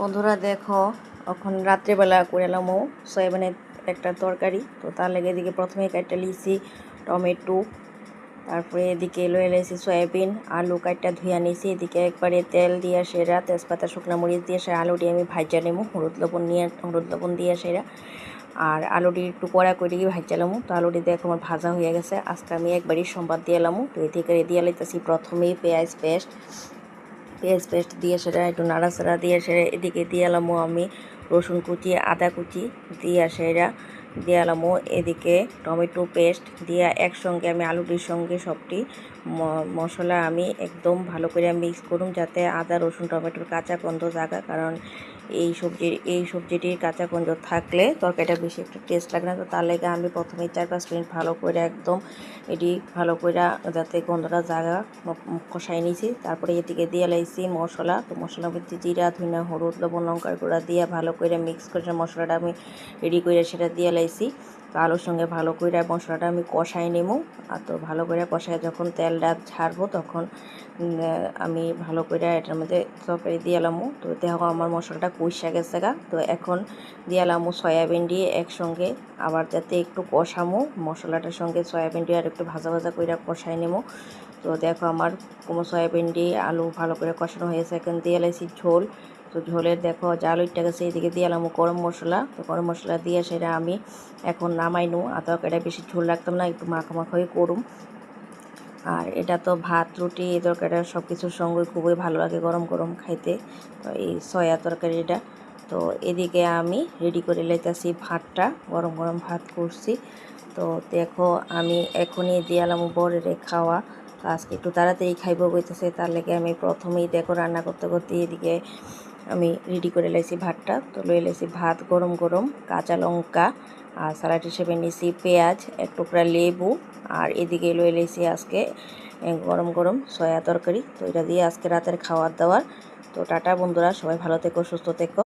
বন্ধুরা দেখো, এখন রাত্রিবেলা করে এলাম সয়াবিনের একটা তরকারি। তো তার লেগে এদিকে প্রথমে কাটটা লিছি টমেটো, তারপরে এদিকে লয়ে লাইছি সয়াবিন, আলু কাটটা ধুইয়া নিয়েছি। এদিকে একবারে তেল দিয়ে সেরা তেজপাতা শুকনো মরিচ দিয়ে সেরা আলুটি আমি ভাজা নেবো হলুদ লবণ দিয়ে সেরা। আর আলুটি একটু কড়া করে ভাজালাম। তো আলুটি দেখো আমার ভাজা হয়ে গেছে। আজকে আমি একবারই সম্বাদ দিয়ে এলাম। তো এদিকে দিয়ে লাইতেছি প্রথমেই পেঁয়াজ পেস্ট দিয়ে সেটা একটু নাড়াচাড়া দিয়ে সেটা এদিকে দিয়ে এলামো আমি রসুন কুচি আদা কুচি দিয়ে সেটা দিয়ে এলামো এদিকে টমেটো পেস্ট দিয়ে একসঙ্গে আমি আলুটির সঙ্গে সবটি মশলা আমি একদম ভালো করে মিক্স করুন, যাতে আদা রসুন টমেটোর কাঁচা গন্ধ জাগা। কারণ এই সবজিটির কাঁচা গন্ধ থাকলে তরকারিটা বেশি একটু টেস্ট লাগে না। তো তার লেগে আমি প্রথমে 4-5 মিনিট ভালো করে একদম এটি ভালো করে যাতে গন্ধটা জাগা কষাই নিয়েছি। তারপরে এদিকে দিয়ে লাইছি মশলা। তো মশলার মধ্যে জিরা ধনিয়া হলুদ লবণ লঙ্কার গুঁড়া দিয়ে ভালো করে মিক্স করে মশলাটা আমি রেডি করে সেটা দিয়ে লাইছি। তো আলুর সঙ্গে ভালো করে মশলাটা আমি কষাই নেবো। আর তো ভালো করে কষায় যখন তেলটা ছাড়বো তখন আমি ভালো করে এটার মধ্যে তরকারি দিয়ে এলামো। তো দেখো আমার মশলাটা কষা গেছে গা। তো এখন দিয়ে এলামো সয়াবিন দিয়ে একসঙ্গে আবার যাতে একটু কষামো মশলাটার সঙ্গে সয়াবিন দিয়ে আর একটু ভাজা ভাজা করে কষাই নেবো। তো দেখো আমার সয়াবিন দিয়ে আলু ভালো করে কষানো হয়েছে। এখন দিয়ে এলাইছি ঝোল। তো ঝোলের দেখো জাল উঠতে গেছে। এইদিকে দিয়ে এলাম গরম মশলা। তো গরম মশলা দিয়ে সেটা আমি এখন নামাইনু। আর তরকারিটা বেশি ঝোল রাখতাম না, একটু মাখামাখাই করুম। আর এটা তো ভাত রুটি এই তরকারিটা সব কিছুর সঙ্গে খুবই ভালো লাগে গরম গরম খাইতে। তো এই সয়া তরকারিটা তো এদিকে আমি রেডি করে লাইতেছি ভাতটা, গরম গরম ভাত করছি। তো দেখো আমি এখনই দিয়ালাম বরের খাওয়া। তো আজকে একটু তাড়াতাড়ি খাইব বইতেছে, তার লেগে আমি প্রথমেই দেখো রান্না করতে করতে এদিকে আমি রেডি করে লাইছি ভাতটা। তো লয়ে লাইছি ভাত গরম গরম, কাঁচা লঙ্কা আর স্যালাড হিসেবে নিয়েছি পেঁয়াজ, এক টুকরা লেবু। আর এদিকে লয়ে লাইছি আজকে গরম গরম সয়া তরকারি। তো এটা দিয়ে আজকে রাতের খাওয়ার দাওয়ার। তো টাটা বন্ধুরা, সবাই ভালো থেকো সুস্থ থেকো।